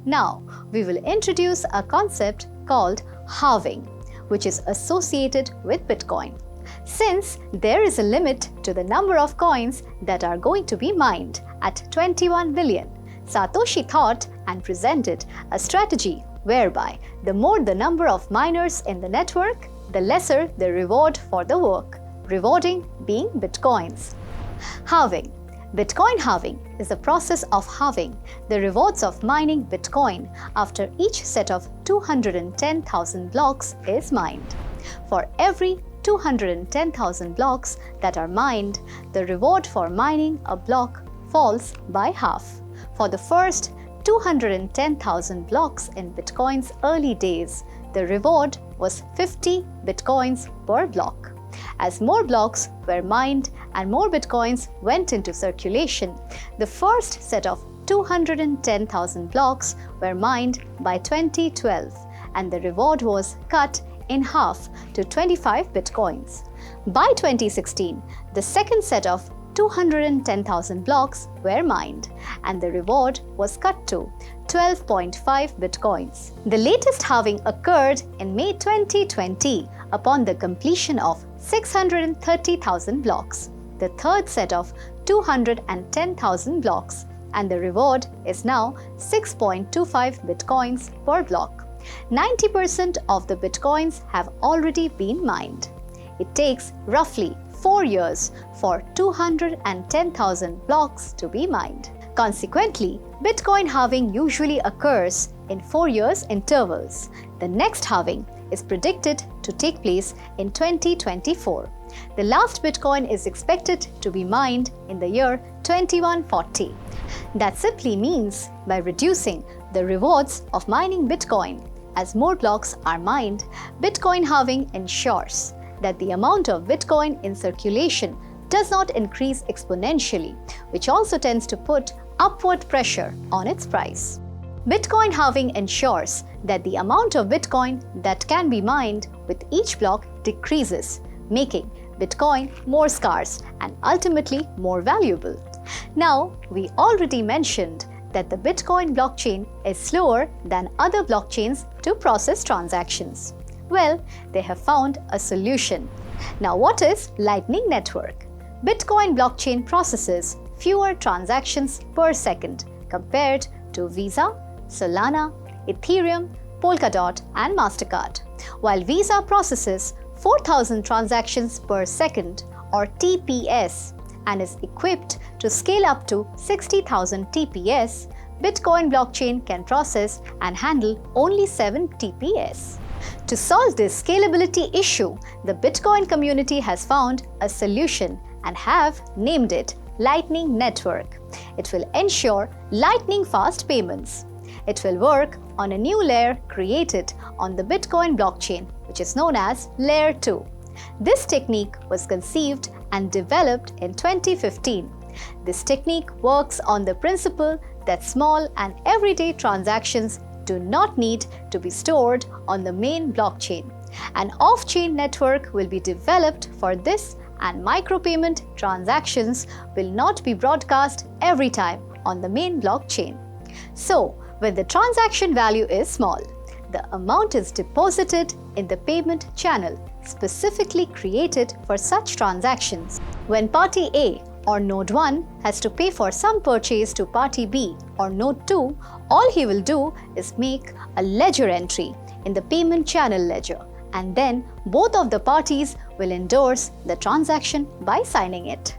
Now, we will introduce a concept called halving, which is associated with Bitcoin. Since there is a limit to the number of coins that are going to be mined at 21 billion, Satoshi thought and presented a strategy whereby the more the number of miners in the network, the lesser the reward for the work, rewarding being Bitcoins. Halving. Bitcoin halving is the process of halving the rewards of mining Bitcoin after each set of 210,000 blocks is mined. For every 210,000 blocks that are mined, the reward for mining a block falls by half. For the first 210,000 blocks in Bitcoin's early days, the reward was 50 Bitcoins per block. As more blocks were mined and more Bitcoins went into circulation, the first set of 210,000 blocks were mined by 2012, and the reward was cut in half to 25 Bitcoins. By 2016, the second set of 210,000 blocks were mined, and the reward was cut to 12.5 Bitcoins. The latest halving occurred in May 2020 upon the completion of 630,000 blocks, the third set of 210,000 blocks, and the reward is now 6.25 Bitcoins per block. 90% of the Bitcoins have already been mined. It takes roughly 4 years for 210,000 blocks to be mined. Consequently, Bitcoin halving usually occurs in 4 years intervals. The next halving is predicted to take place in 2024. The last Bitcoin is expected to be mined in the year 2140. That simply means by reducing the rewards of mining Bitcoin as more blocks are mined, Bitcoin halving ensures that the amount of Bitcoin in circulation does not increase exponentially, which also tends to put upward pressure on its price. Bitcoin halving ensures that the amount of Bitcoin that can be mined with each block decreases, making Bitcoin more scarce and ultimately more valuable. Now, we already mentioned that the Bitcoin blockchain is slower than other blockchains to process transactions. Well, they have found a solution. Now, what is Lightning Network? Bitcoin blockchain processes fewer transactions per second compared to Visa, Solana, Ethereum, Polkadot, and MasterCard. While Visa processes 4,000 transactions per second, or TPS, and is equipped to scale up to 60,000 TPS, Bitcoin blockchain can process and handle only 7 TPS. To solve this scalability issue, the Bitcoin community has found a solution and have named it Lightning Network. It will ensure lightning fast payments. It will work on a new layer created on the Bitcoin blockchain, which is known as Layer 2. This technique was conceived and developed in 2015. This technique works on the principle that small and everyday transactions do not need to be stored on the main blockchain. An off-chain network will be developed for this, and micropayment transactions will not be broadcast every time on the main blockchain. So, when the transaction value is small, the amount is deposited in the payment channel specifically created for such transactions. When party A or node 1 has to pay for some purchase to party B or node 2, all he will do is make a ledger entry in the payment channel ledger, and then both of the parties will endorse the transaction by signing it.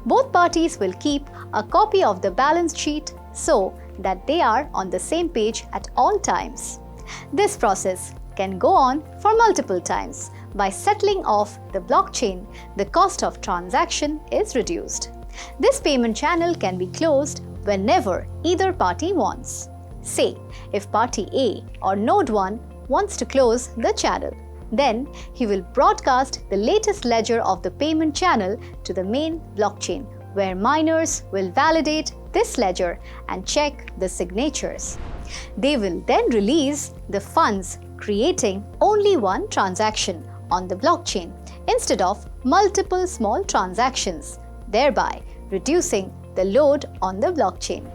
Both parties will keep a copy of the balance sheet so that they are on the same page at all times. This process can go on for multiple times. By settling off the blockchain, the cost of transaction is reduced. This payment channel can be closed whenever either party wants. Say, if party A or node 1 wants to close the channel, then he will broadcast the latest ledger of the payment channel to the main blockchain, where miners will validate this ledger and check the signatures. They will then release the funds, creating only one transaction on the blockchain instead of multiple small transactions, thereby reducing the load on the blockchain.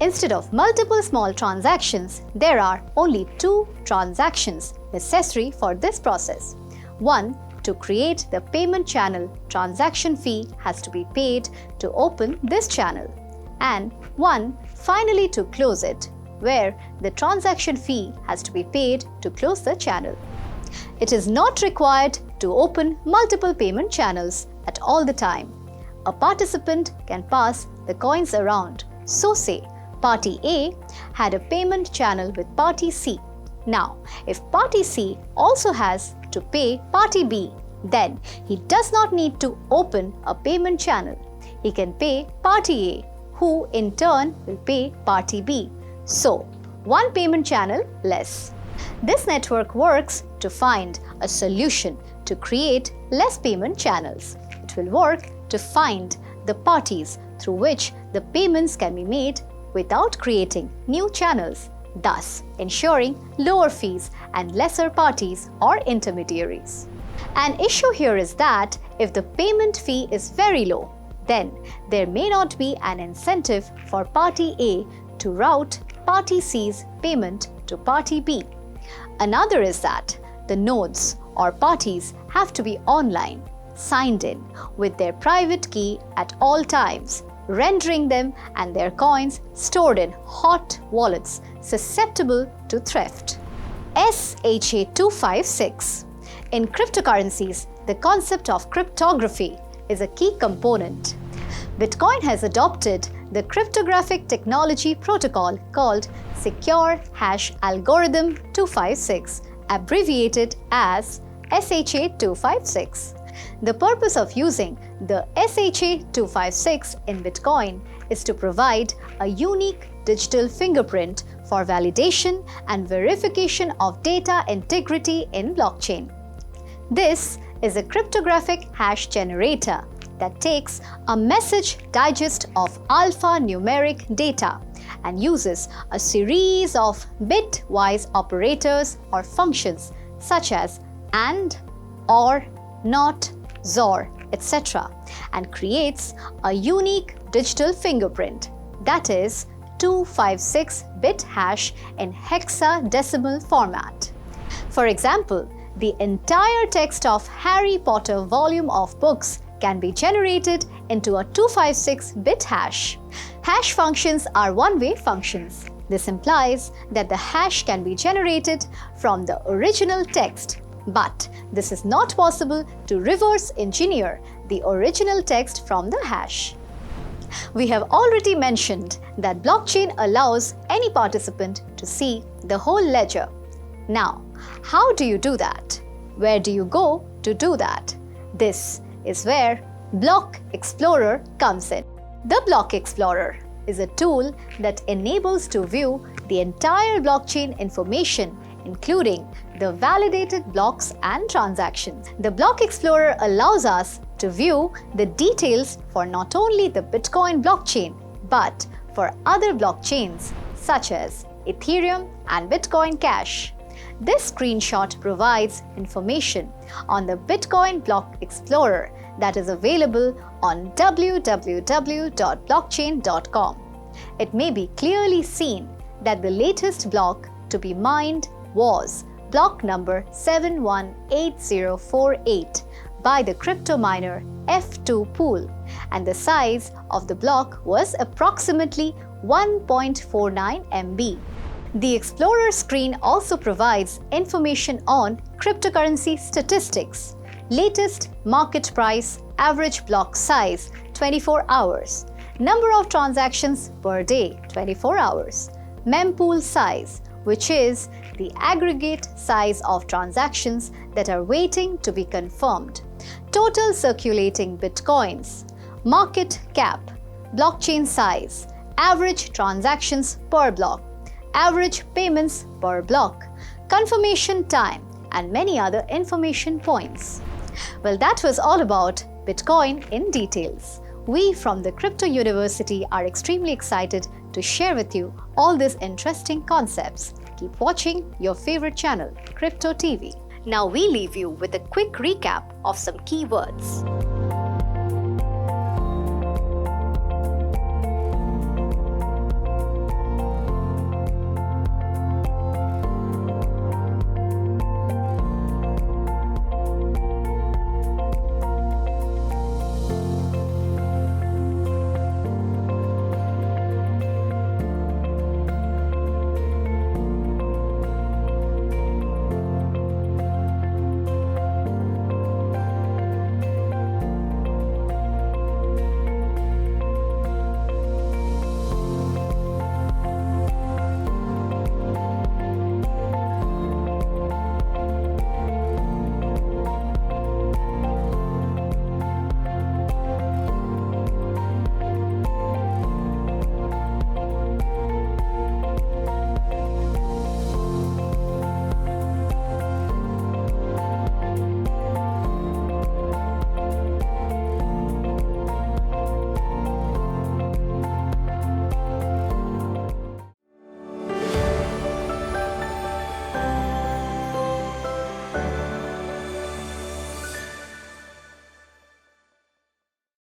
Instead of multiple small transactions, there are only 2 transactions necessary for this process. One, to create the payment channel, transaction fee has to be paid to open this channel. And one, finally to close it, where the transaction fee has to be paid to close the channel. It is not required to open multiple payment channels at all the time. A participant can pass the coins around. So say, Party A had a payment channel with Party C. Now, if Party C also has to pay Party B, then he does not need to open a payment channel. He can pay Party A, who in turn will pay Party B. So, one payment channel less. This network works to find a solution to create less payment channels. It will work to find the parties through which the payments can be made without creating new channels, thus ensuring lower fees and lesser parties or intermediaries. An issue here is that if the payment fee is very low, then there may not be an incentive for Party A to route Party C's payment to Party B. Another is that the nodes or parties have to be online, signed in with their private key at all times, rendering them and their coins stored in hot wallets susceptible to theft. SHA 256. In cryptocurrencies, the concept of cryptography is a key component. Bitcoin has adopted the cryptographic technology protocol called Secure Hash Algorithm 256, abbreviated as SHA 256. The purpose of using the SHA 256 in Bitcoin is to provide a unique digital fingerprint for validation and verification of data integrity in blockchain. This is a cryptographic hash generator that takes a message digest of alphanumeric data and uses a series of bit-wise operators or functions such as AND, OR, NOT, XOR, etc. and creates a unique digital fingerprint, that is 256-bit hash in hexadecimal format. For example, the entire text of Harry Potter volume of books can be generated into a 256-bit hash. Hash functions are one-way functions. This implies that the hash can be generated from the original text, but this is not possible to reverse engineer the original text from the hash. We have already mentioned that blockchain allows any participant to see the whole ledger. Now, how do you do that? Where do you go to do that? This is where Block Explorer comes in. The Block Explorer is a tool that enables to view the entire blockchain information, including the validated blocks and transactions. The Block Explorer allows us to view the details for not only the Bitcoin blockchain, but for other blockchains such as Ethereum and Bitcoin Cash. This screenshot provides information on the Bitcoin Block Explorer that is available on www.blockchain.com. It may be clearly seen that the latest block to be mined was block number 718048 by the crypto miner F2 pool, and the size of the block was approximately 1.49 MB. The Explorer screen also provides information on cryptocurrency statistics, latest market price, average block size 24 hours, number of transactions per day 24 hours, mempool size, which is the aggregate size of transactions that are waiting to be confirmed, total circulating bitcoins, market cap, blockchain size, average transactions per block, average payments per block, confirmation time, and many other information points. Well, that was all about Bitcoin in details. We from the Crypto University are extremely excited to share with you all these interesting concepts. Keep watching your favorite channel, cryptoTV. Now we leave you with a quick recap of some keywords.